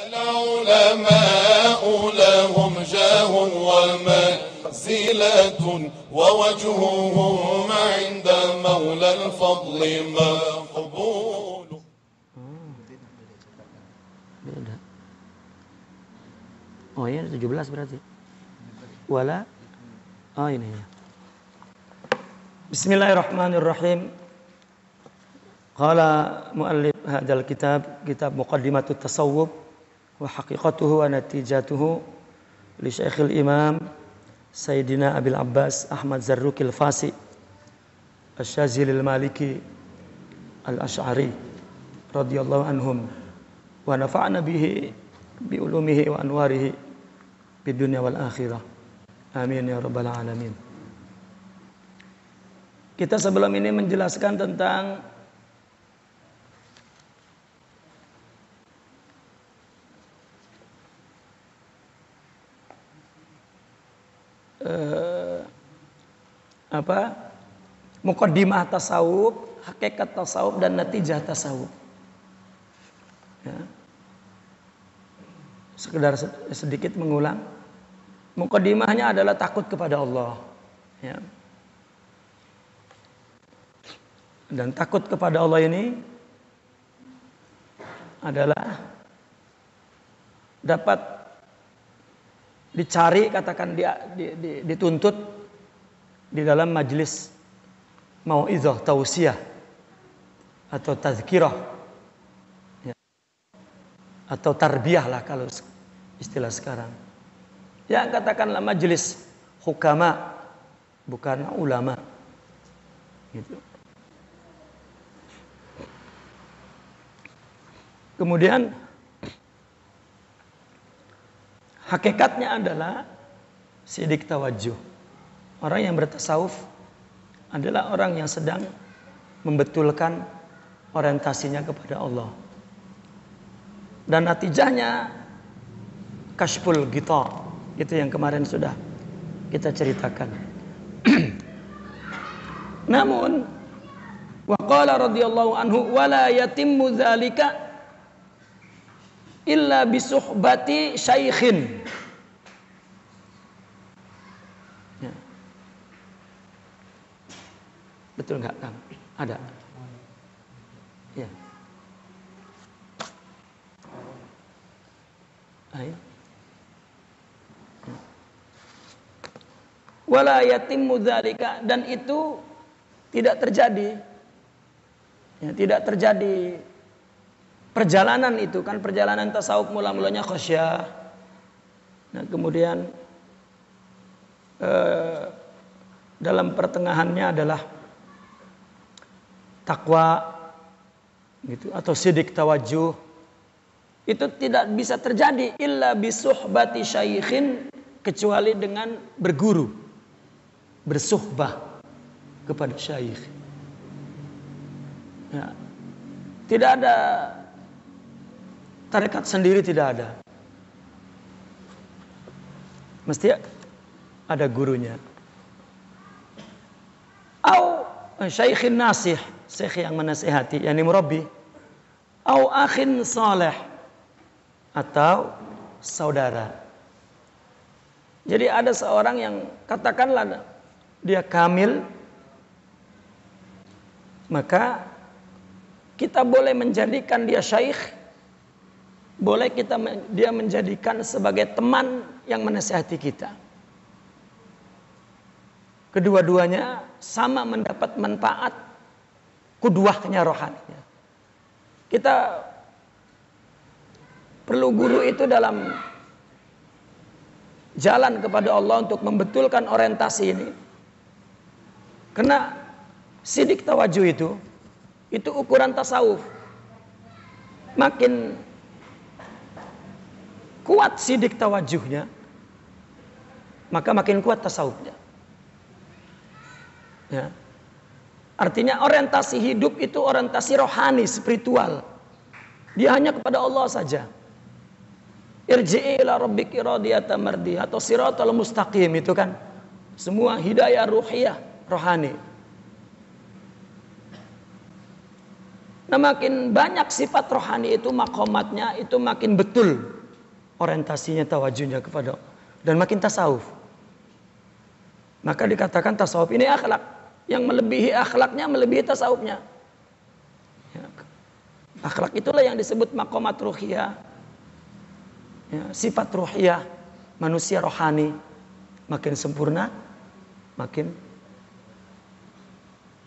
العلماء لهم جاه ومنزلة ووجههم عند مولى الفضل مقبول. Beda. Oh ya 17 berarti. Wala. Oh ini ya. Bismillahirrahmanirrahim. Qala muallif hadzal kitab Muqaddimatut Tasawwuf wa haqiqatuhu wa natijatuhu li Syekhil Imam Sayyidina Abil Abbas Ahmad Zarruqil Fasi Asy-Syazili Al-Maliki Al-Asy'ari radhiyallahu anhum wa nafa'na bihi bi ulumihi wa anwarihi fid dunya wal akhirah. Amin ya rabbal alamin. Kita sebelum ini menjelaskan tentang muqaddimah tasawuf, hakikat tasawuf dan natijah tasawuf. Ya. Sekedar sedikit mengulang. Muqaddimahnya adalah takut kepada Allah. Ya. Dan takut kepada Allah ini adalah dapat dicari, katakan dituntut di dalam majelis mau'izah, tausiyah atau tazkirah ya. Atau tarbiyah lah kalau istilah sekarang. Ya katakanlah majelis hukama, bukan ulama. Gitu. Kemudian hakikatnya adalah sidik tawajjuh. Orang yang bertasawuf adalah orang yang sedang membetulkan orientasinya kepada Allah. Dan natijahnya kashful ghita. Itu yang kemarin sudah kita ceritakan. Namun wa qala radhiyallahu anhu wala yatimmu dzalika illa bisuhbati syaikhin. Ya. Betul enggak, Kang? Ada. Ya. Ayo. Wala yatimmu dzalika, dan itu tidak terjadi. Ya, tidak terjadi perjalanan itu kan, perjalanan tasawuf mula-mulanya khasyah. Nah, kemudian dalam pertengahannya adalah takwa gitu, atau sidik tawajjuh. Itu tidak bisa terjadi illa bisuhbati syaikhin, kecuali dengan berguru, bersuhbah kepada syaikh. Ya. Tidak ada tarekat sendiri, tidak ada. Mesti ada gurunya. Au syaikhin nasih, syekh yang menasihati, yakni murabbi. Au akhin saleh, atau saudara. Jadi ada seorang yang katakanlah dia kamil, maka kita boleh menjadikan dia syaikh, boleh dia menjadikan sebagai teman yang menasihati kita. Kedua-duanya sama mendapat manfaat kudwahnya rohaninya. Kita perlu guru itu dalam jalan kepada Allah untuk membetulkan orientasi ini. Karena sidik tawajjuh itu ukuran tasawuf. Makin kuat sidik tawajjuhnya, maka makin kuat tasawufnya. Ya. Artinya orientasi hidup itu orientasi rohani, spiritual. Dia hanya kepada Allah saja. Irji'i ila rabbiki radiyatan mardiyah, atau siratal mustaqim, itu kan semua hidayah ruhiyah, rohani. Nah, makin banyak sifat rohani itu, maqamatnya itu makin betul orientasinya, tawajuhnya kepada Allah, dan makin tasawuf. Maka dikatakan tasawuf ini akhlak yang melebihi akhlaknya, melebihi tasawufnya. Ya. Akhlak itulah yang disebut maqamat ruhiyah, ya, sifat ruhiyah, manusia rohani. Makin sempurna, makin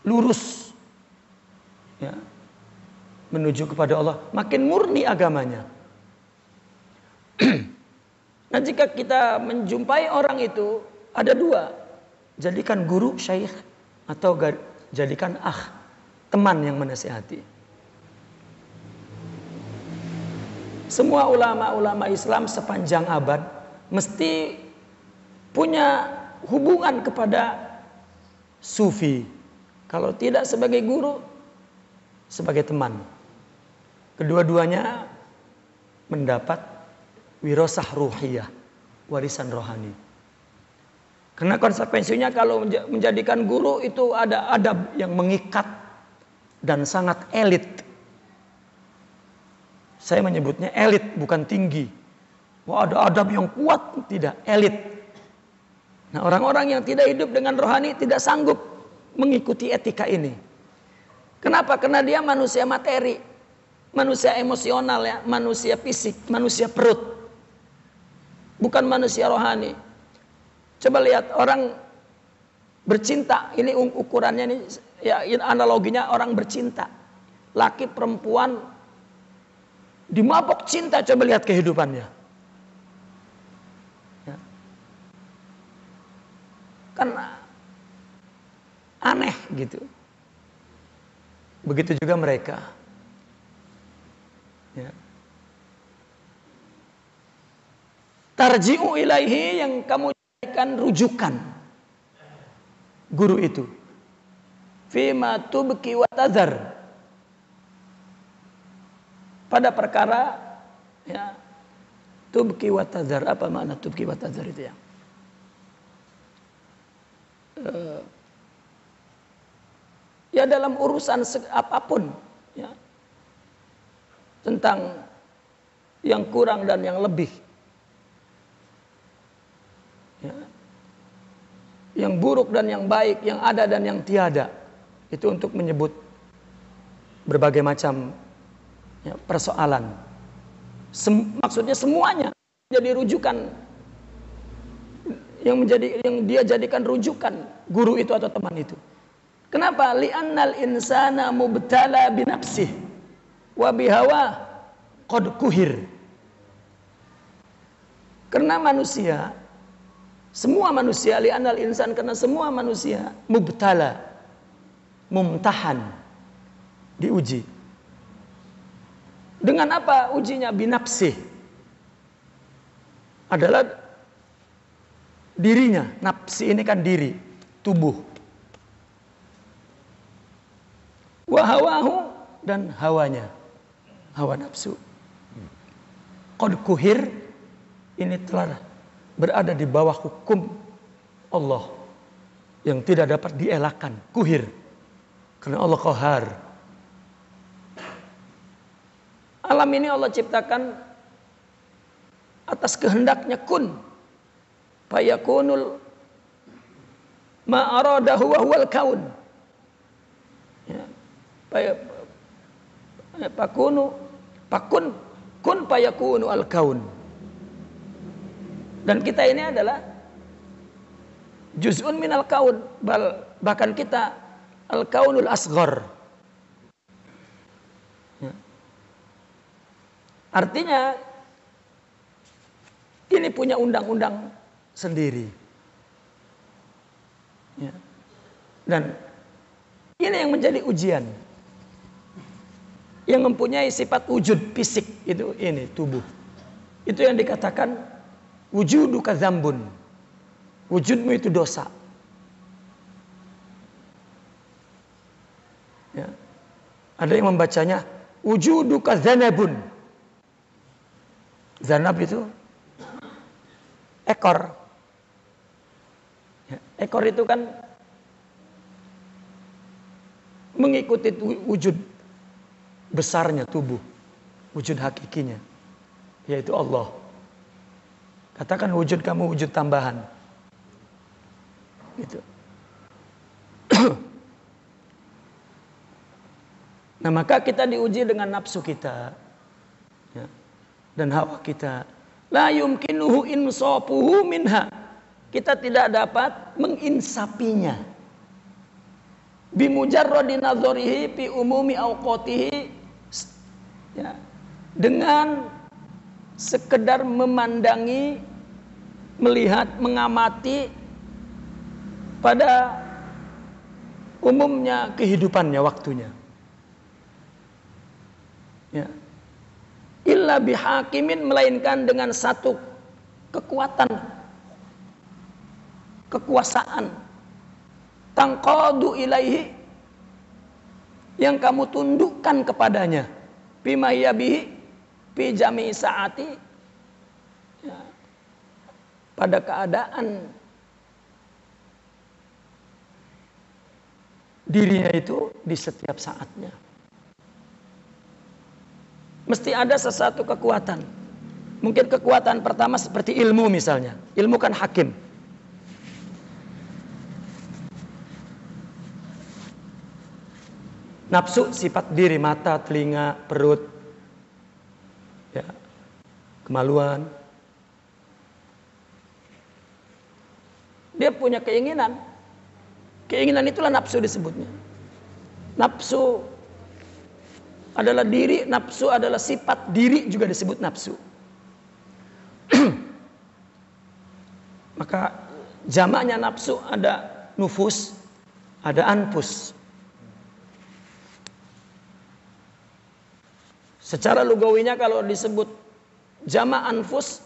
lurus, ya, menuju kepada Allah, makin murni agamanya. Nah, jika kita menjumpai orang itu, ada dua: jadikan guru, syaikh, atau jadikan teman yang menasihati. Semua ulama-ulama Islam sepanjang abad mesti punya hubungan kepada sufi. Kalau tidak sebagai guru, sebagai teman. Kedua-duanya mendapat wirasah ruhiyah, warisan rohani. Karena konsekuensinya kalau menjadikan guru itu ada adab yang mengikat dan sangat elit. Saya menyebutnya elit, bukan tinggi. Wah, ada adab yang kuat, tidak, elit. Nah, orang-orang yang tidak hidup dengan rohani tidak sanggup mengikuti etika ini. Kenapa? Karena dia manusia materi, manusia emosional, ya, manusia fisik, manusia perut. Bukan manusia rohani. Coba lihat orang bercinta, ini ukurannya ini, ya, analoginya orang bercinta. Laki perempuan dimabok cinta, coba lihat kehidupannya. Ya. Kan aneh gitu. Begitu juga mereka. Ya. Tarji'u ilaihi, yang kamu jadikan rujukan guru itu. Fima tubki wa tadhar, pada perkara, ya, tubki wa tadhar. Apa makna tubki wa tadhar itu, ya? Ya, dalam urusan apapun, ya, tentang yang kurang dan yang lebih, ya, yang buruk dan yang baik, yang ada dan yang tiada, itu untuk menyebut berbagai macam, ya, persoalan. Maksudnya semuanya jadi rujukan, yang dia jadikan rujukan guru itu atau teman itu. Kenapa? Li'annal insana mubtala binafsih wa bihawa qad kuhir. Karena manusia, semua manusia, li'annal insan, karena semua manusia mubtala, mumtahan, diuji. Dengan apa ujinya? Binafsih, adalah dirinya. Nafsi ini kan diri, tubuh. Wahawahu, dan hawanya, hawa nafsu. Qad kuhir, ini telah berada di bawah hukum Allah yang tidak dapat dielakkan. Kuhir, karena Allah qahar. Alam ini Allah ciptakan atas kehendaknya, kun fayakunul ma aradahu wa huwal kaun. Kun fayakunu al kaun. Dan kita ini adalah juz'un minal kaun, bahkan kita al kaunul asghar. Ya. Artinya ini punya undang-undang sendiri. Ya. Dan ini yang menjadi ujian. Yang mempunyai sifat wujud fisik itu, ini tubuh. Itu yang dikatakan wujuduka dzambun. Wujudmu itu dosa. Ya. Ada yang membacanya wujuduka dzanabun. Zanab itu ekor. Ya. Ekor itu kan mengikuti wujud besarnya tubuh, wujud hakikinya, yaitu Allah. Katakan wujud kamu wujud tambahan. Gitu. Nah, maka kita diuji dengan nafsu kita, ya, dan hawa kita. La yumkinuhu insafuhu minha. Kita tidak dapat menginsapinya. Bimujarradi nazarihi fi umumi awqatihi, ya, dengan sekedar memandangi, melihat, mengamati pada umumnya kehidupannya, waktunya. Ya. Illa bihakimin, melainkan dengan satu kekuasaan, tangqadu ilaihi, yang kamu tundukkan kepadanya, bima yabihi fi jami'i saati, ya, pada keadaan dirinya itu di setiap saatnya. Mesti ada sesuatu kekuatan. Mungkin kekuatan pertama seperti ilmu misalnya. Ilmu kan hakim. Nafsu sifat diri, mata, telinga, perut, ya, kemaluan. Dia punya keinginan. Keinginan itulah nafsu disebutnya. Nafsu adalah diri, nafsu adalah sifat diri, juga disebut nafsu. Maka jamaknya nafsu ada nufus, ada anfus. Secara lugawinya kalau disebut jamak anfus,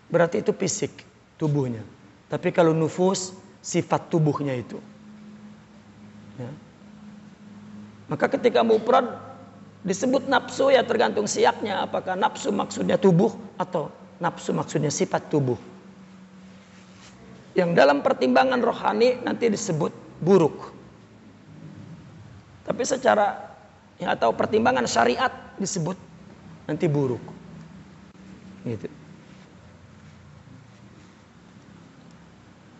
berarti itu fisik, tubuhnya. Tapi kalau nufus, sifat tubuhnya itu. Ya. Maka ketika mufrad disebut nafsu, ya tergantung siaknya. Apakah nafsu maksudnya tubuh atau nafsu maksudnya sifat tubuh. Yang dalam pertimbangan rohani nanti disebut buruk. Tapi secara, ya, atau pertimbangan syariat disebut nanti buruk. Gitu.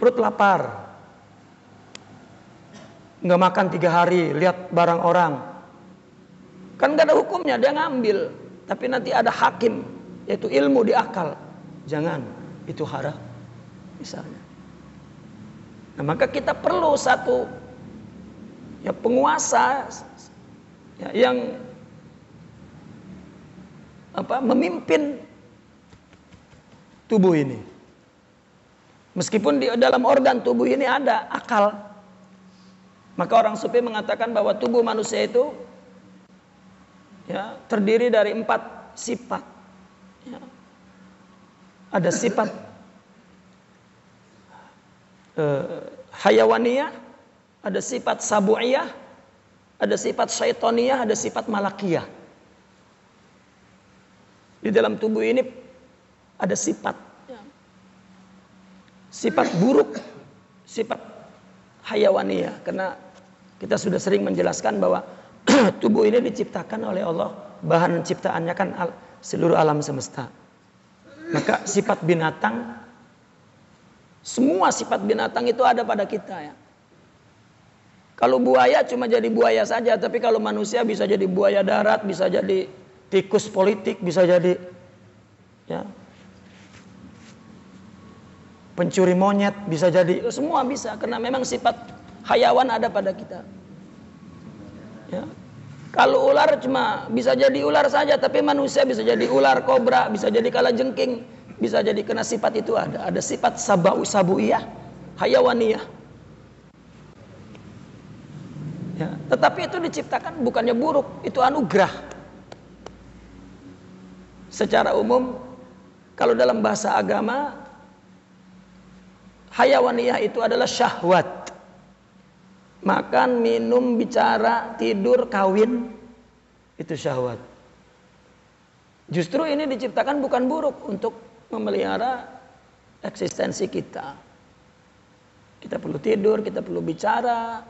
Perut lapar, nggak makan 3 hari, lihat barang orang, kan gak ada hukumnya, dia ngambil. Tapi nanti ada hakim, yaitu ilmu di akal. Jangan, itu haram misalnya. Nah, maka kita perlu satu, ya, penguasa, ya, yang memimpin tubuh ini. Meskipun di dalam organ tubuh ini ada akal. Maka orang sufi mengatakan bahwa tubuh manusia itu, ya, terdiri dari 4 sifat. Ya. Ada sifat hayawaniyah, ada sifat sabu'iyah, ada sifat syaitoniyah, ada sifat malakiyah. Di dalam tubuh ini ada sifat, ya, sifat buruk, sifat hayawaniyah. Karena kita sudah sering menjelaskan bahwa tubuh ini diciptakan oleh Allah, bahan ciptaannya kan seluruh alam semesta. Maka sifat binatang, semua sifat binatang itu ada pada kita, ya. Kalau buaya cuma jadi buaya saja, tapi kalau manusia bisa jadi buaya darat, bisa jadi tikus politik, bisa jadi, ya, pencuri monyet, bisa jadi, semua bisa, karena memang sifat hayawan ada pada kita. Ya. Kalau ular cuma bisa jadi ular saja, tapi manusia bisa jadi ular, kobra, bisa jadi kalajengking, bisa jadi, kena sifat itu ada. Ada sifat sabu'iyah, hayawaniyah. Ya. Tetapi itu diciptakan bukannya buruk, itu anugerah. Secara umum, kalau dalam bahasa agama, hayawaniyah itu adalah syahwat. Makan, minum, bicara, tidur, kawin, itu syahwat. Justru ini diciptakan bukan buruk, untuk memelihara eksistensi kita. Kita perlu tidur, kita perlu bicara,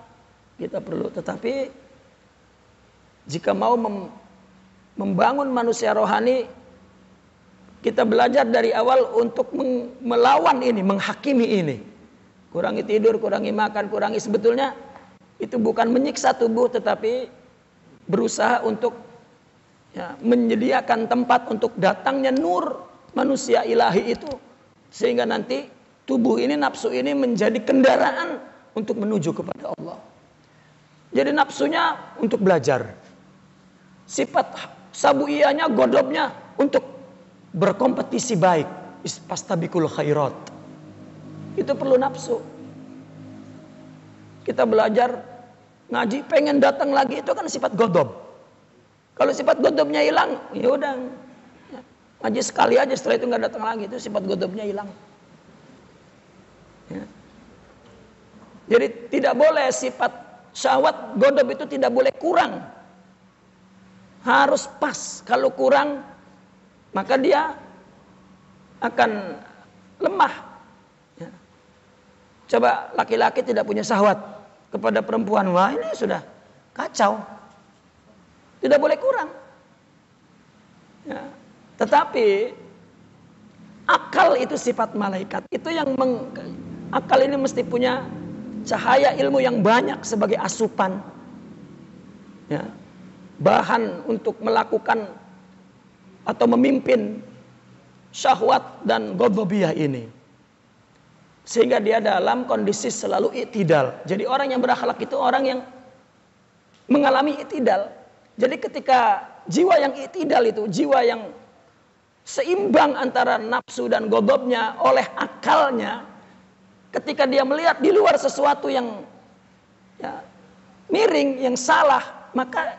kita perlu, tetapi jika mau membangun manusia rohani, Kita belajar dari awal untuk melawan ini, menghakimi ini. Kurangi tidur, kurangi makan, kurangi, sebetulnya itu bukan menyiksa tubuh, tetapi berusaha untuk menyediakan tempat untuk datangnya nur manusia ilahi itu, sehingga nanti tubuh ini, nafsu ini menjadi kendaraan untuk menuju kepada Allah. Jadi nafsunya untuk belajar, sifat sabuiyahnya, godobnya untuk berkompetisi baik, pastabikul khairat. Itu perlu nafsu. Kita belajar ngaji pengen datang lagi, itu kan sifat godob. Kalau sifat godobnya hilang, ya udah ngaji sekali aja, setelah itu nggak datang lagi, itu sifat godobnya hilang. Ya. Jadi tidak boleh sifat syahwat godob itu tidak boleh kurang, harus pas. Kalau kurang maka dia akan lemah. Ya. Coba laki-laki tidak punya syahwat kepada perempuan, wah ini sudah kacau. Tidak boleh kurang. Ya. Tetapi akal itu sifat malaikat. Itu yang akal ini mesti punya cahaya ilmu yang banyak sebagai asupan. Ya. Bahan untuk melakukan atau memimpin syahwat dan ghadabiyah ini. Sehingga dia dalam kondisi selalu i'tidal. Jadi orang yang berakhlak itu orang yang mengalami i'tidal. Jadi ketika jiwa yang i'tidal itu, jiwa yang seimbang antara nafsu dan ghadabnya oleh akalnya, ketika dia melihat di luar sesuatu yang miring, yang salah, maka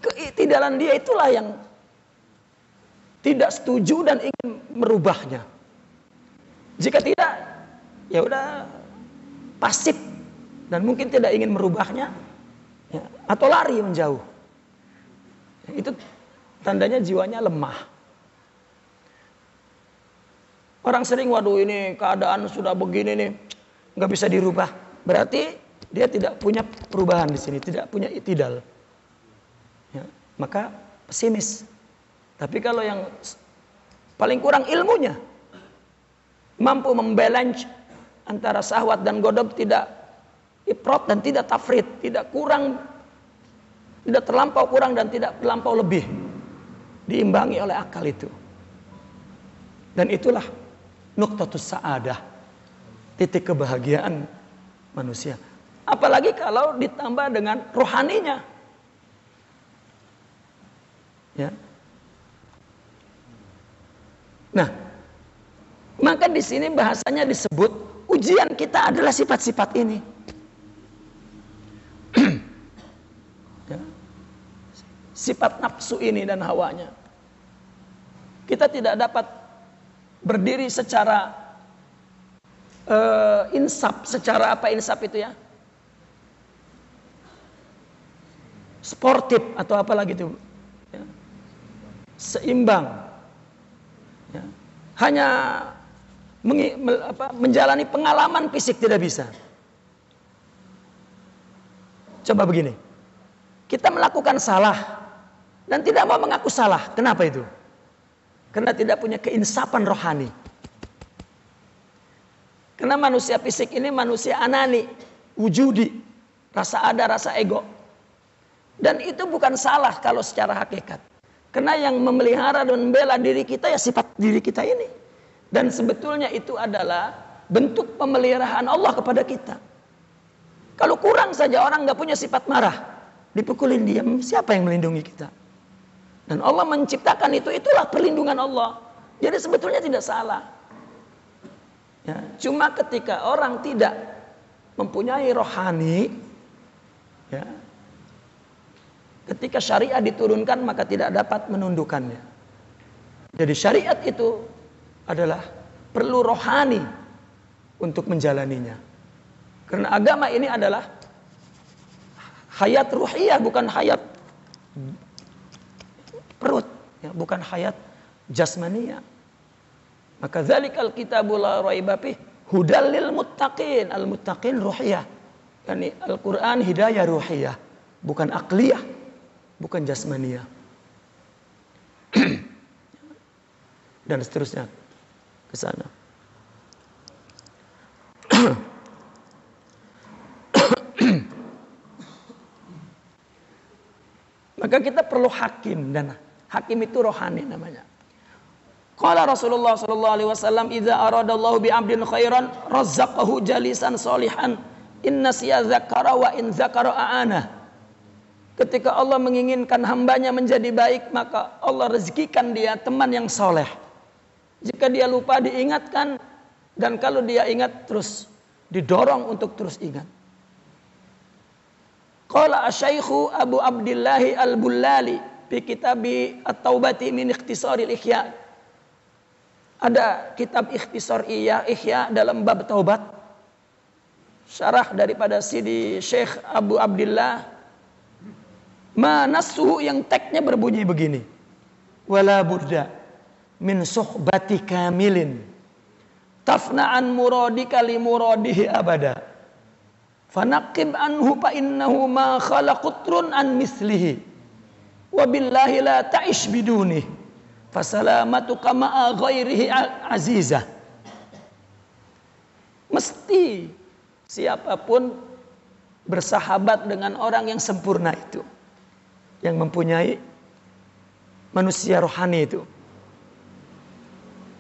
keiktidalan dia itulah yang tidak setuju dan ingin merubahnya. Jika tidak, ya udah pasif dan mungkin tidak ingin merubahnya, ya, atau lari menjauh. Itu tandanya jiwanya lemah. Orang sering, waduh ini keadaan sudah begini nih, nggak bisa dirubah. Berarti dia tidak punya perubahan di sini, tidak punya i'tidal. Ya, maka pesimis. Tapi kalau yang paling kurang ilmunya, mampu membalance antara syahwat dan ghadab, tidak ifrat dan tidak tafrit, tidak kurang, tidak terlampau kurang dan tidak terlampau lebih, diimbangi oleh akal itu. Dan itulah nuqtatus sa'adah, titik kebahagiaan manusia. Apalagi kalau ditambah dengan rohaninya. Ya. Nah, maka di sini bahasanya disebut ujian kita adalah sifat-sifat ini. Ya. Sifat nafsu ini dan hawanya. Kita tidak dapat berdiri secara insaf, secara apa insaf itu ya? Sportif atau apa lagi itu? Ya. Seimbang. Ya. Hanya menjalani pengalaman fisik tidak bisa. Coba begini, kita melakukan salah dan tidak mau mengaku salah. Kenapa itu? Karena tidak punya keinsafan rohani. Karena manusia fisik ini manusia anani, wujudi, rasa ada, rasa ego. Dan itu bukan salah kalau secara hakikat. Karena yang memelihara dan membela diri kita ya sifat diri kita ini. Dan sebetulnya itu adalah bentuk pemeliharaan Allah kepada kita. Kalau kurang saja orang nggak punya sifat marah, dipukulin diam, siapa yang melindungi kita? Dan Allah menciptakan itu, itulah perlindungan Allah. Jadi sebetulnya tidak salah. Ya, cuma ketika orang tidak mempunyai rohani, ya, ketika syariat diturunkan maka tidak dapat menundukkannya. Jadi syariat itu adalah perlu rohani untuk menjalaninya. Karena agama ini adalah hayat ruhiyah, bukan hayat perut, ya, bukan hayat jasmaniyah. Maka zalikal kitabul la raiba fih hudal lil muttaqin. Al muttaqin ruhiyah. Yani Al-Qur'an hidayah ruhiyah, bukan akliyah, bukan jasmaniyah. dan seterusnya ke sana. Maka kita perlu hakim, dan hakim itu rohani namanya. Qala Rasulullah sallallahu alaihi wasallam, "Idza aradallahu bi 'abdin khairan razzaqahu jalisan sholihan, inna siya dzakara wa in dzakara a'ana." Ketika Allah menginginkan hambanya menjadi baik, maka Allah rezekikan dia teman yang soleh. Jika dia lupa diingatkan, dan kalau dia ingat terus didorong untuk terus ingat. Qala asy-syaikhu Abu Abdillahi Al-Bullali fi kitabi At-Taubati min Ikhtisaril Ihya. Ada kitab Ikhtisar Ihya dalam bab taubat. Syarah daripada Sidi Syekh Abu Abdillah. Manasuhu, yang teksnya berbunyi begini. Wala budda min suhbati kamilin tafna'an muradika li muradihi abada. Fanaqib anhu fa innahu ma khalaqatrun an mislihi. Wa billahi la ta'ish biduni. Fasalamatuka ma'a ghairihi azizah. Mesti siapapun bersahabat dengan orang yang sempurna itu, yang mempunyai manusia rohani itu,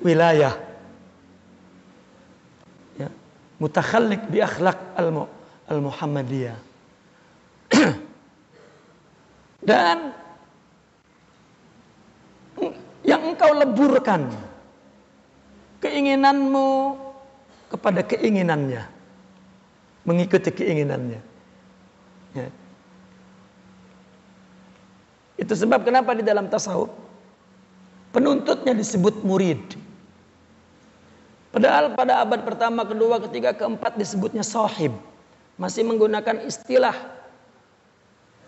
wilayah, ya, mutakhalliq bi akhlaq al-Muhammadiyah. Dan yang engkau leburkan keinginanmu kepada keinginannya, mengikuti keinginannya, ya. Itu sebab kenapa di dalam tasawuf penuntutnya disebut murid. Padahal pada abad pertama, kedua, ketiga, keempat disebutnya sahib. Masih menggunakan istilah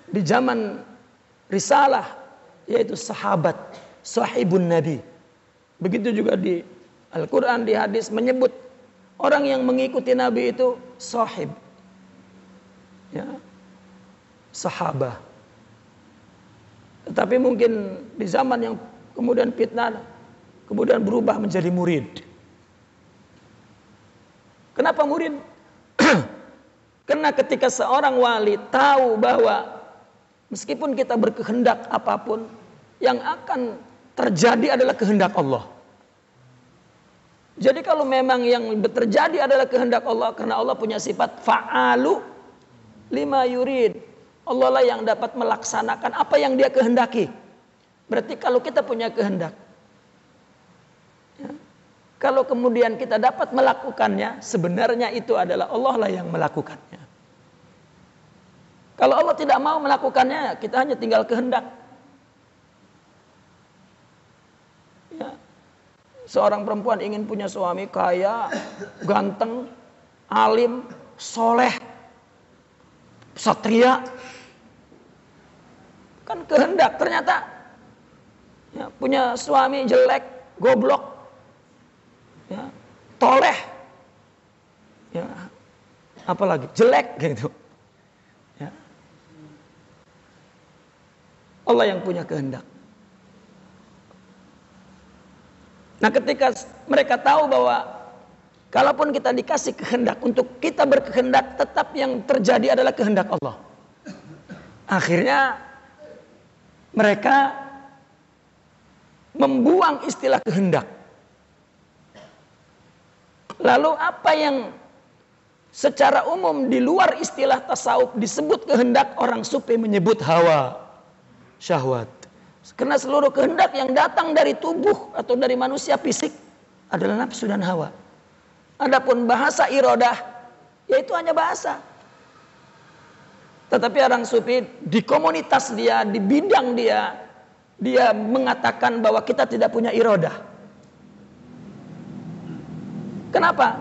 di zaman risalah, yaitu sahabat, sahibun nabi. Begitu juga di Al-Quran, di hadis menyebut orang yang mengikuti nabi itu sahib, ya, sahabah. Tetapi mungkin di zaman yang kemudian fitnah, kemudian berubah menjadi murid. Kenapa murid? Karena ketika seorang wali tahu bahwa meskipun kita berkehendak apapun, yang akan terjadi adalah kehendak Allah. Jadi kalau memang yang terjadi adalah kehendak Allah, karena Allah punya sifat fa'alu lima yurid. Allah lah yang dapat melaksanakan apa yang dia kehendaki. Berarti kalau kita punya kehendak, ya, kalau kemudian kita dapat melakukannya, sebenarnya itu adalah Allah lah yang melakukannya. Kalau Allah tidak mau melakukannya, kita hanya tinggal kehendak. Ya. Seorang perempuan ingin punya suami kaya, ganteng, alim, soleh, satria. Kan kehendak, ternyata ya, punya suami jelek, goblok, ya, toleh, ya, apalagi jelek gitu. Ya. Allah yang punya kehendak. Nah, ketika mereka tahu bahwa kalaupun kita dikasih kehendak untuk kita berkehendak, tetap yang terjadi adalah kehendak Allah. Akhirnya mereka membuang istilah kehendak. Lalu apa yang secara umum di luar istilah tasawuf disebut kehendak, orang sufi menyebut hawa, syahwat. Karena seluruh kehendak yang datang dari tubuh atau dari manusia fisik adalah nafsu dan hawa. Adapun bahasa iradah, yaitu hanya bahasa. Tetapi orang sufi di komunitas dia, di bidang dia, dia mengatakan bahwa kita tidak punya iradah. Kenapa?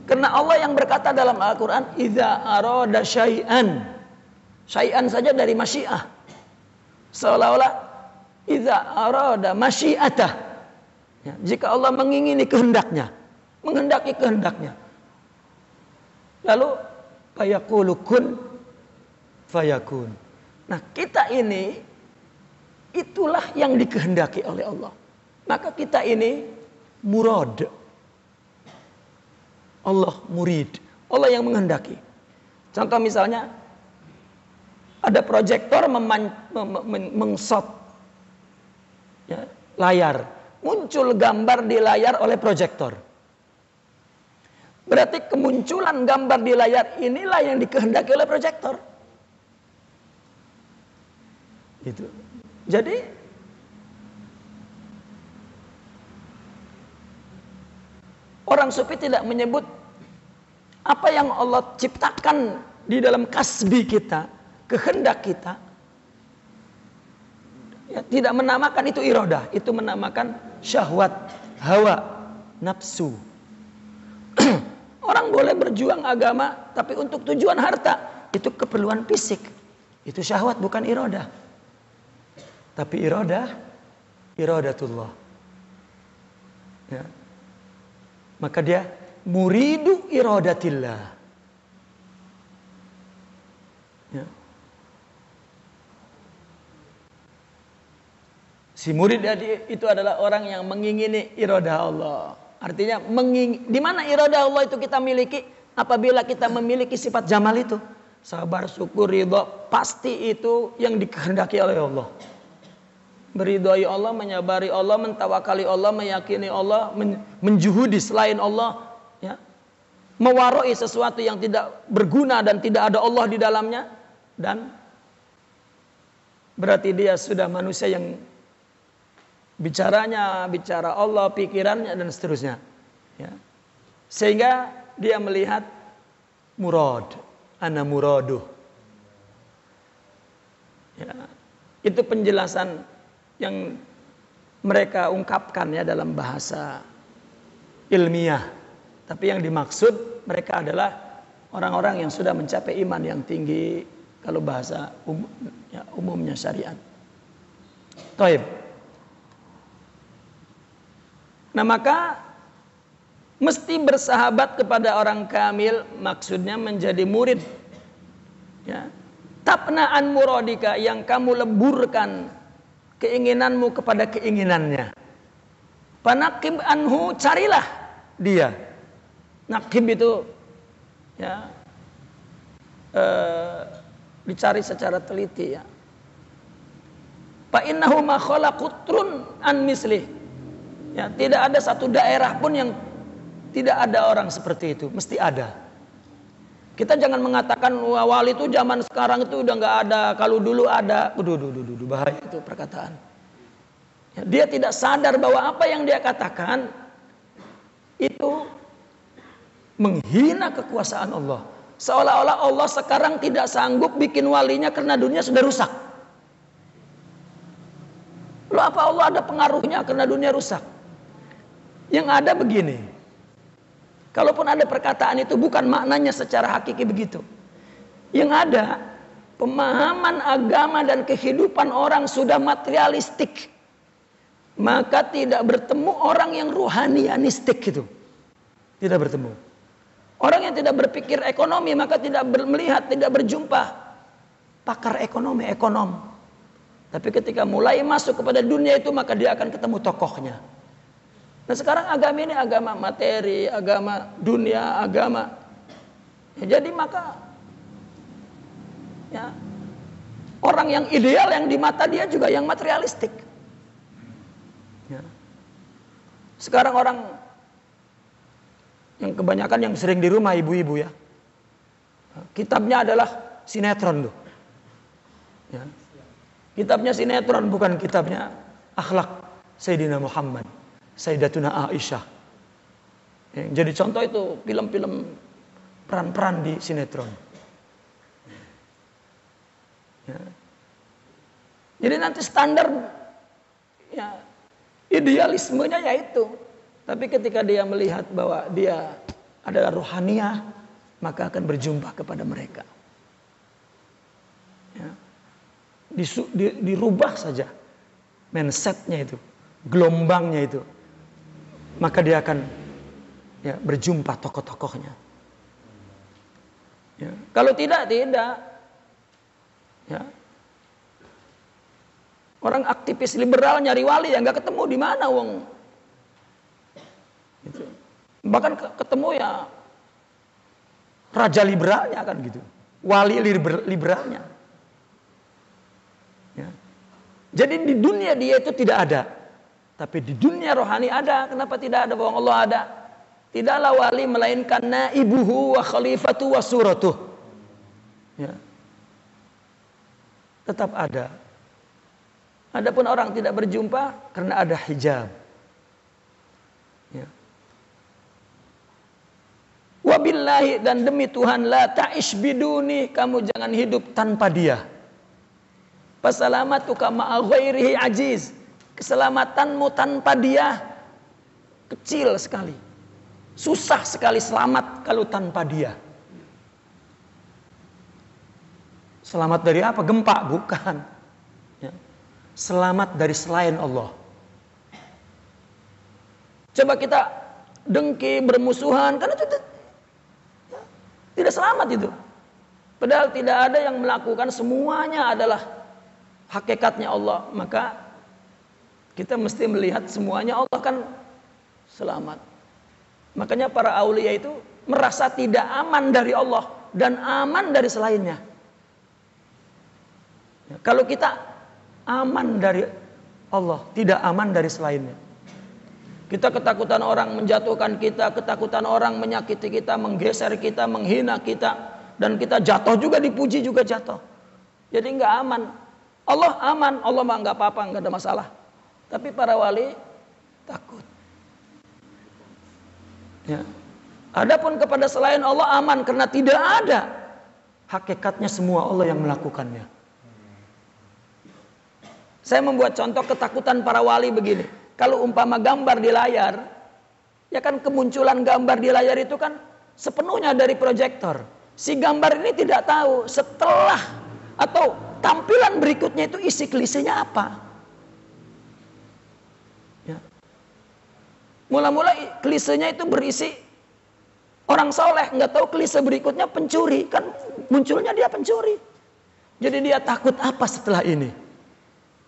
Karena Allah yang berkata dalam Al-Quran, "Idza arada syai'an." Syai'an saja dari masyiah. Seolah-olah idza arada masyiatah. Ya, jika Allah mengingini kehendaknya, menghendaki kehendaknya, lalu fayaqulu kun fayakun. Nah, kita ini itulah yang dikehendaki oleh Allah. Maka kita ini murad. Allah murid. Allah yang menghendaki. Contoh misalnya, ada proyektor mengshot ya, layar. Muncul gambar di layar oleh proyektor. Berarti kemunculan gambar di layar inilah yang dikehendaki oleh proyektor. Gitu. Jadi orang sufi tidak menyebut apa yang Allah ciptakan di dalam kasbi kita, kehendak kita. Ya, tidak menamakan itu iradah, itu menamakan syahwat, hawa, nafsu. Orang boleh berjuang agama tapi untuk tujuan harta, itu keperluan fisik. Itu syahwat bukan iradah. Tapi iradatullah. Ya. Maka dia muridu iradatillah. Ya. Si murid itu adalah orang yang mengingini iradah Allah. Artinya di mana iradah Allah itu kita miliki apabila kita memiliki sifat jamal itu. Sabar, syukur, ridha, pasti itu yang dikehendaki oleh Allah. Meridhai Allah, menyabari Allah, mentawakali Allah, meyakini Allah, menjuhudi selain Allah, ya. Mewaroi sesuatu yang tidak berguna dan tidak ada Allah di dalamnya, dan berarti dia sudah manusia yang bicaranya bicara Allah, pikirannya dan seterusnya, ya. Sehingga dia melihat murad, ana muraduh, ya. Itu penjelasan yang mereka ungkapkan ya dalam bahasa ilmiah. Tapi yang dimaksud mereka adalah orang-orang yang sudah mencapai iman yang tinggi kalau bahasa umumnya syariat. Taib. Nah maka mesti bersahabat kepada orang kamil, maksudnya menjadi murid. Ya. Tapna'an muradika, yang kamu leburkan keinginanmu kepada keinginannya. Panakib anhu, carilah dia. Nakib itu ya dicari secara teliti ya. Fa innahu ma khalaqatrun an mislih. Ya, tidak ada satu daerah pun yang tidak ada orang seperti itu, mesti ada. Kita jangan mengatakan wali itu zaman sekarang itu udah nggak ada, kalau dulu ada. Bahaya itu perkataan. Ya, dia tidak sadar bahwa apa yang dia katakan itu menghina kekuasaan Allah. Seolah-olah Allah sekarang tidak sanggup bikin walinya karena dunia sudah rusak. Loh, apa Allah ada pengaruhnya karena dunia rusak? Yang ada begini. Kalaupun ada perkataan itu bukan maknanya secara hakiki begitu. Yang ada pemahaman agama dan kehidupan orang sudah materialistik. Maka tidak bertemu orang yang ruhanianistik gitu. Tidak bertemu. Orang yang tidak berpikir ekonomi maka tidak melihat, tidak berjumpa pakar ekonomi, ekonom. Tapi ketika mulai masuk kepada dunia itu maka dia akan ketemu tokohnya. Nah sekarang agama ini agama materi, agama dunia, agama. Ya, jadi maka ya, orang yang ideal yang di mata dia juga yang materialistik. Ya. Sekarang orang yang kebanyakan yang sering di rumah ibu-ibu ya, kitabnya adalah sinetron tuh. Ya. Kitabnya sinetron, bukan kitabnya akhlak Sayyidina Muhammad, Sayyidatuna Aisyah. Jadi contoh itu film-film peran-peran di sinetron. Ya. Jadi nanti standar ya, idealismenya yaitu. Tapi ketika dia melihat bahwa dia adalah ruhaniah, maka akan berjumpa kepada mereka. Ya. Dirubah saja mindsetnya itu, gelombangnya itu. Maka dia akan ya, berjumpa tokoh-tokohnya. Ya. Kalau tidak. Ya. Orang aktivis liberal nyari wali ya nggak ketemu di mana wong. Gitu. Bahkan ketemu ya raja liberalnya kan gitu. Wali liberalnya. Ya. Jadi di dunia dia itu tidak ada. Tapi di dunia rohani ada. Kenapa tidak ada? Bahwa Allah ada. Tidaklah wali melainkan naibuhu wa khalifatu wa suratuh. Ya. Tetap ada. Adapun orang tidak berjumpa karena ada hijab. Ya. Wabillahi, dan demi Tuhan, la ta'ish biduni, kamu jangan hidup tanpa dia. Fasalamatuka ma'a ghairihi ajiz. Keselamatanmu tanpa dia kecil sekali. Susah sekali selamat kalau tanpa dia. Selamat dari apa? Gempa? Bukan. Ya. Selamat dari selain Allah. Coba kita dengki, bermusuhan, karena itu tidak selamat itu. Padahal tidak ada yang melakukan, semuanya adalah hakikatnya Allah. Maka kita mesti melihat semuanya Allah kan selamat. Makanya para aulia itu merasa tidak aman dari Allah dan aman dari selainnya. Ya, kalau kita aman dari Allah, tidak aman dari selainnya. Kita ketakutan orang menjatuhkan kita, ketakutan orang menyakiti kita, menggeser kita, menghina kita, dan kita jatuh juga, dipuji juga jatuh. Jadi nggak aman. Allah aman, Allah mah nggak apa-apa, nggak ada masalah. Tapi para wali takut. Ya. Adapun kepada selain Allah aman karena tidak ada. Hakikatnya semua Allah yang melakukannya. Saya membuat contoh ketakutan para wali begini. Kalau umpama gambar di layar, ya kan kemunculan gambar di layar itu kan sepenuhnya dari proyektor. Si gambar ini tidak tahu setelah atau tampilan berikutnya itu isi klisenya apa. Ya. Mula-mula klisenya itu berisi orang soleh, nggak tahu klise berikutnya pencuri, kan munculnya dia pencuri. Jadi dia takut apa setelah ini?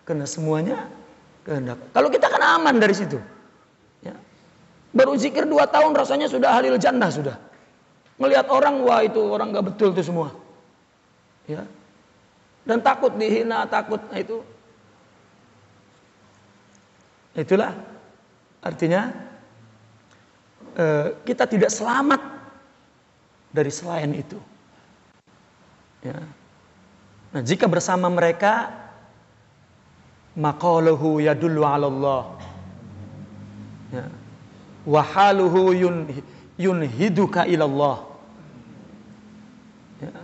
Karena semuanya kehendak. Kalau kita kan aman dari situ. Ya. Baru zikir 2 tahun rasanya sudah halil jannah sudah. Melihat orang, wah itu orang nggak betul itu semua. Ya. Dan takut dihina, takut, nah itu. Itulah artinya kita tidak selamat dari selain itu. Ya. Nah, jika bersama mereka, maqaluhu yadullu 'ala Allah. Ya. Wa haluhu yunhiduka ila Allah. Ya.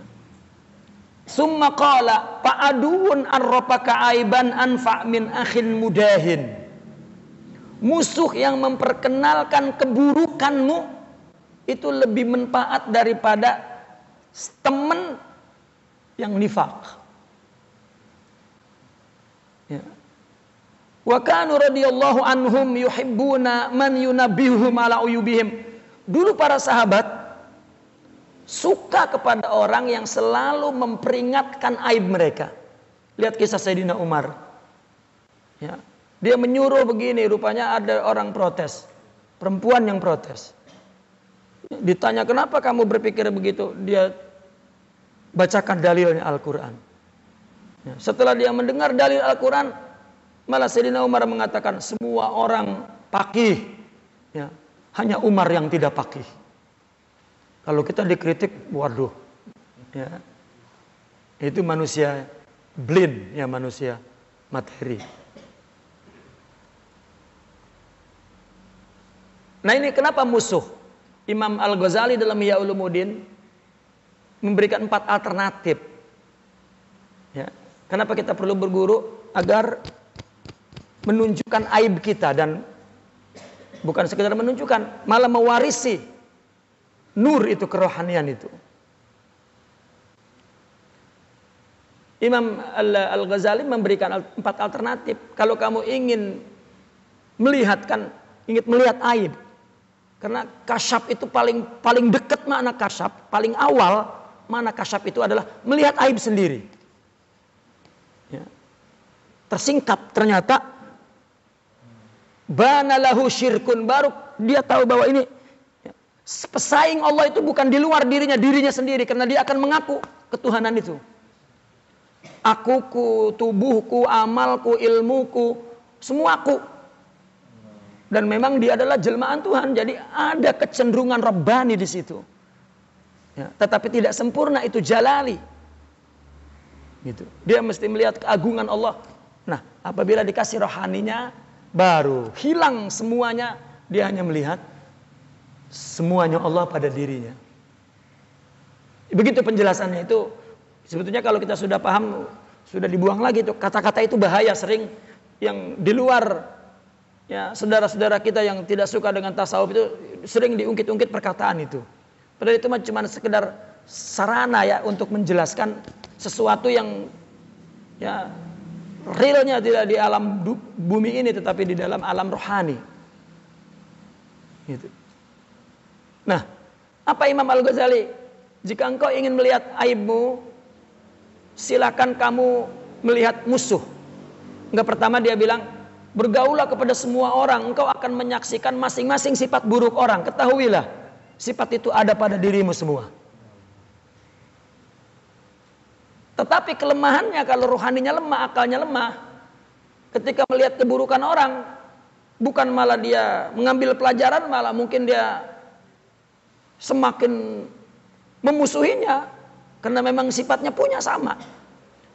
Summa qala fa'aduun arrafaka aiban anfa' min akhin mudahin. Musuh yang memperkenalkan keburukanmu itu lebih manfaat daripada teman yang nifaq. Ya. Wa kanu radhiyallahu anhum yuhibbuna man yunabbihum ala uyubihim. Dulu para sahabat suka kepada orang yang selalu memperingatkan aib mereka. Lihat kisah Sayyidina Umar. Ya. Dia menyuruh begini, rupanya ada orang protes. Perempuan yang protes. Ditanya, kenapa kamu berpikir begitu? Dia bacakan dalilnya Al-Quran. Ya, setelah dia mendengar dalil Al-Quran, malah Sayyidina Umar mengatakan, semua orang faqih. Ya, hanya Umar yang tidak faqih. Kalau kita dikritik, waduh. Ya, itu manusia blind, ya manusia materi. Nah ini kenapa musuh? Imam Al-Ghazali dalam Ihya Ulumuddin memberikan 4 alternatif. Ya. Kenapa kita perlu berguru? Agar menunjukkan aib kita dan bukan sekedar menunjukkan, malah mewarisi nur itu, kerohanian itu. Imam Al-Ghazali memberikan 4 alternatif. Kalau kamu ingin melihat aib, karena kasyaf itu paling dekat makna kasyaf, paling awal makna kasyaf itu adalah melihat aib sendiri. Ya. tersingkap, ternyata bana lahu syirkun, baru dia tahu bahwa ini pesaing Allah itu bukan di luar dirinya sendiri, karena dia akan mengaku ketuhanan itu. Akuku, tubuhku, amalku, ilmuku, semuaku. Dan memang dia adalah jelmaan Tuhan, jadi ada kecenderungan Rabbani di situ. Ya, tetapi tidak sempurna, itu jalali. Gitu. Dia mesti melihat keagungan Allah. Nah, apabila dikasih rohaninya, baru hilang semuanya. Dia hanya melihat semuanya Allah pada dirinya. Begitu penjelasannya itu. Sebetulnya kalau kita sudah paham, sudah dibuang lagi itu. Kata-kata itu bahaya, sering yang di luar, ya, saudara-saudara kita yang tidak suka dengan tasawuf itu sering diungkit-ungkit perkataan itu. Padahal itu cuma sekedar sarana ya untuk menjelaskan sesuatu yang ya realnya tidak di alam bumi ini, tetapi di dalam alam rohani. Gitu. Nah, apa Imam Al-Ghazali? Jika engkau ingin melihat aibmu, silakan kamu melihat musuh. Enggak, pertama dia bilang, bergaulah kepada semua orang, engkau akan menyaksikan masing-masing sifat buruk orang. Ketahuilah, sifat itu ada pada dirimu semua. Tetapi kelemahannya, kalau rohaninya lemah, akalnya lemah, ketika melihat keburukan orang, bukan malah dia mengambil pelajaran, malah mungkin dia semakin memusuhinya, karena memang sifatnya punya sama.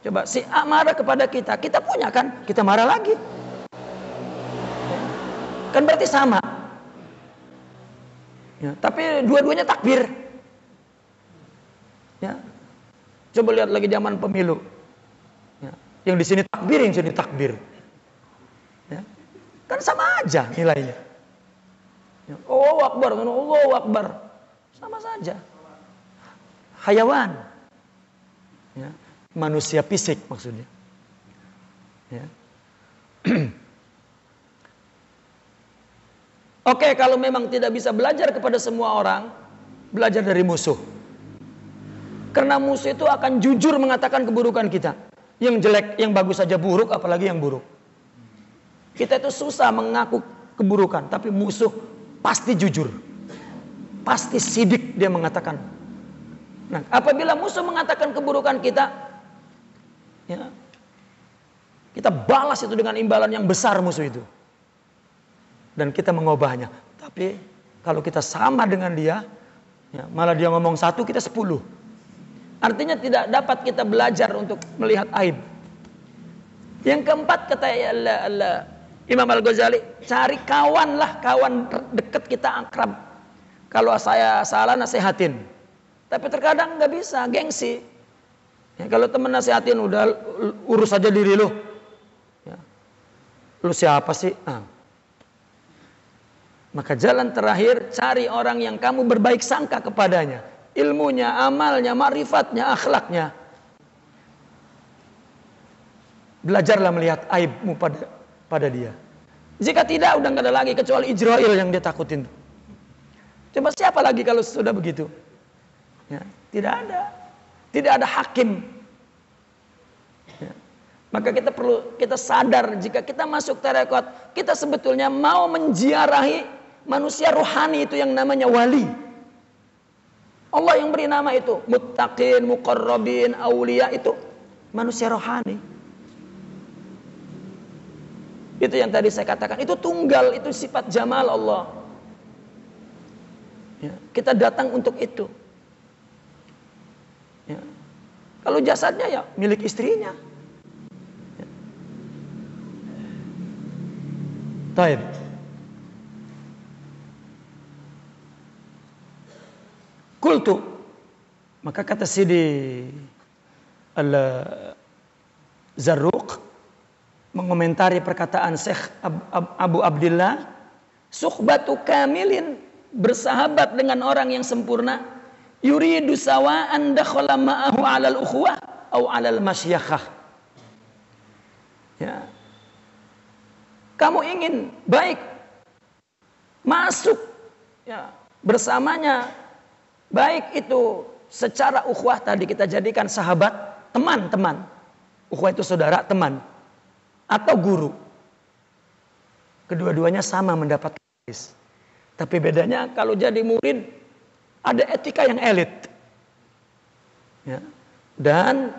Coba si A marah kepada kita, kita punya kan, kita marah lagi. Kan berarti sama. Ya, tapi dua-duanya takbir. Ya. Coba lihat lagi zaman pemilu. Ya. Yang di sini takbir, yang di sini takbir. Ya. Kan sama aja nilainya. Ya. Allahu Akbar, Allahu Akbar. Sama saja. Hayawan. Ya. Manusia fisik maksudnya. Ya. Oke, kalau memang tidak bisa belajar kepada semua orang, belajar dari musuh. Karena musuh itu akan jujur mengatakan keburukan kita. Yang jelek, yang bagus saja buruk, apalagi yang buruk. Kita itu susah mengaku keburukan, tapi musuh pasti jujur. Pasti sidik dia mengatakan. Nah, apabila musuh mengatakan keburukan kita, ya, kita balas itu dengan imbalan yang besar musuh itu. Dan kita mengubahnya. Tapi kalau kita sama dengan dia, ya, malah dia ngomong 1, kita 10. Artinya tidak dapat kita belajar untuk melihat aib. Yang keempat, kata Imam Al-Ghazali, cari kawan lah, kawan dekat kita, akrab. Kalau saya salah, nasihatin. Tapi terkadang nggak bisa, gengsi. Ya, kalau teman nasihatin, udah urus aja diri lu. Ya. Lu siapa sih? Maka jalan terakhir, cari orang yang kamu berbaik sangka kepadanya. Ilmunya, amalnya, ma'rifatnya, akhlaknya. Belajarlah melihat aibmu pada dia. Jika tidak, udah nggak ada lagi kecuali Ijrail yang dia takutin. Coba siapa lagi kalau sudah begitu? Ya, tidak ada. Tidak ada hakim. Ya. Maka kita sadar jika kita masuk tarekat, kita sebetulnya mau menziarahi manusia rohani itu yang namanya wali. Allah yang beri nama itu, muttaqin, muqarrabin, aulia, itu manusia rohani. Itu yang tadi saya katakan, itu tunggal, itu sifat jamal Allah. Ya, kita datang untuk itu. Ya. Kalau jasadnya ya milik istrinya. Ya. Taib. Kultu, maka kata Sidi Al-Zarruq mengomentari perkataan Syekh Abu Abdillah, sukhbatu kamilin, bersahabat dengan orang yang sempurna, yuridu sawa'an dakhala ma'ahu 'alal ukhuwah au 'alal masyakhah. Ya. Kamu ingin baik, masuk ya bersamanya, baik itu secara ukhuwah tadi kita jadikan sahabat, teman-teman. Ukhuwah itu saudara, teman. atau guru. Kedua-duanya sama mendapatkan garis. Tapi bedanya kalau jadi murid ada etika yang elit. Ya. Dan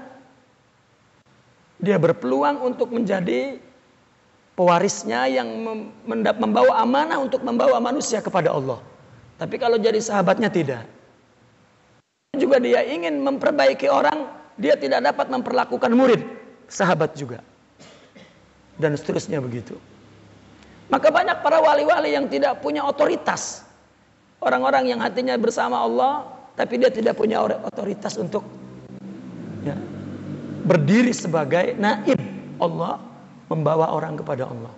dia berpeluang untuk menjadi pewarisnya yang membawa amanah untuk membawa manusia kepada Allah. Tapi kalau jadi sahabatnya tidak. Juga dia ingin memperbaiki orang, dia tidak dapat memperlakukan murid, sahabat juga. Dan seterusnya begitu. Maka banyak para wali-wali yang tidak punya otoritas. Orang-orang yang hatinya bersama Allah, tapi dia tidak punya otoritas untuk berdiri sebagai naib Allah, membawa orang kepada Allah.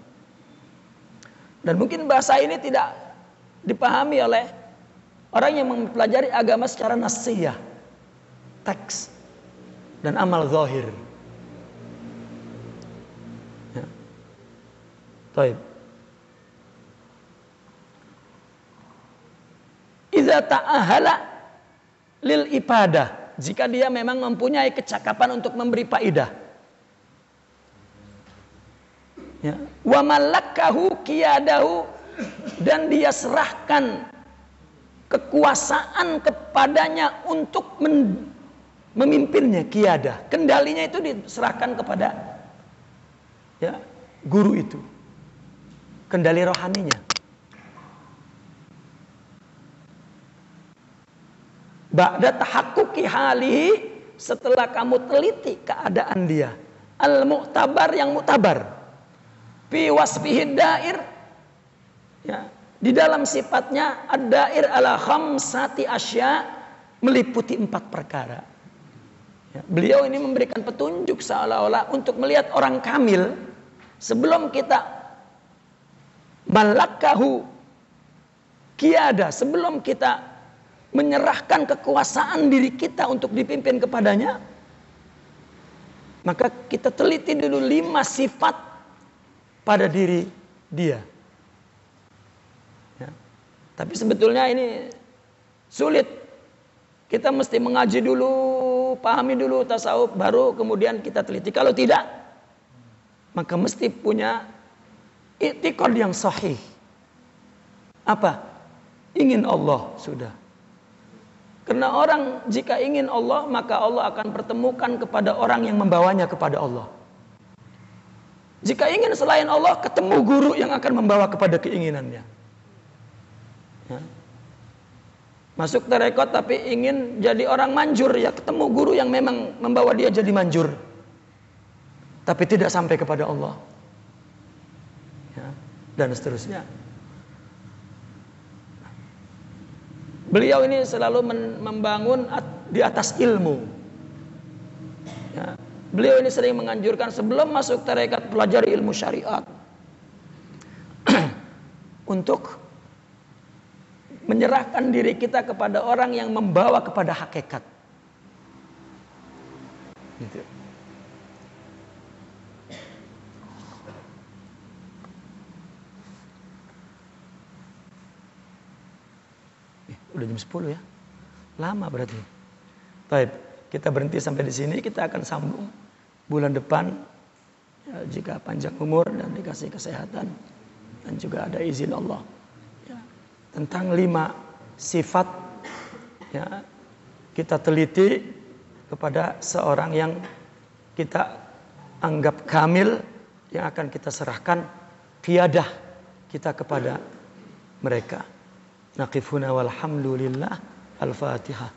Dan mungkin bahasa ini tidak dipahami oleh orang yang mempelajari agama secara nasiyah, teks dan amal zahir. Ya. Baik. Idza ta'ahala lil ibadah, jika dia memang mempunyai kecakapan untuk memberi faidah. Ya. Wa malakahu qiyadahu, dan dia serahkan kekuasaan kepadanya untuk memimpinnya, qiyadah. Kendalinya itu diserahkan kepada guru itu. Kendali rohaninya. Ba'da tahaqquqi halihi, setelah kamu teliti keadaan dia. Al-mu'tabar, yang mu'tabar. Fi wasfihi dair, ya, di dalam sifatnya ad-dair ala khamsati asya, meliputi 4 perkara. Ya, beliau ini memberikan petunjuk seolah-olah untuk melihat orang kamil sebelum kita malakahu qiyada, sebelum kita menyerahkan kekuasaan diri kita untuk dipimpin kepadanya, maka kita teliti dulu 5 sifat pada diri dia. Ya. Tapi sebetulnya ini sulit. Kita mesti mengaji dulu, pahami dulu tasawuf, baru kemudian kita teliti. Kalau tidak, maka mesti punya i'tiqad yang sahih. Apa? Ingin Allah, sudah. Karena orang jika ingin Allah, maka Allah akan pertemukan kepada orang yang membawanya kepada Allah. Jika ingin selain Allah, ketemu guru yang akan membawa kepada keinginannya. Ya. Masuk tarekat tapi ingin jadi orang manjur, ya ketemu guru yang memang membawa dia jadi manjur. Tapi tidak sampai kepada Allah. Ya. Dan seterusnya. Beliau ini selalu membangun di atas ilmu. Ya. Beliau ini sering menganjurkan sebelum masuk tarekat pelajari ilmu syariat untuk menyerahkan diri kita kepada orang yang membawa kepada hakikat. Gitu. Udah jam 10 ya. Lama berarti. Baik, kita berhenti sampai di sini, kita akan sambung bulan depan ya, jika panjang umur dan dikasih kesehatan dan juga ada izin Allah. Ya, tentang 5 sifat ya, kita teliti kepada seorang yang kita anggap kamil, yang akan kita serahkan qiyadah kita kepada mereka. Naqifuna walhamdulillah. Al-Fatihah.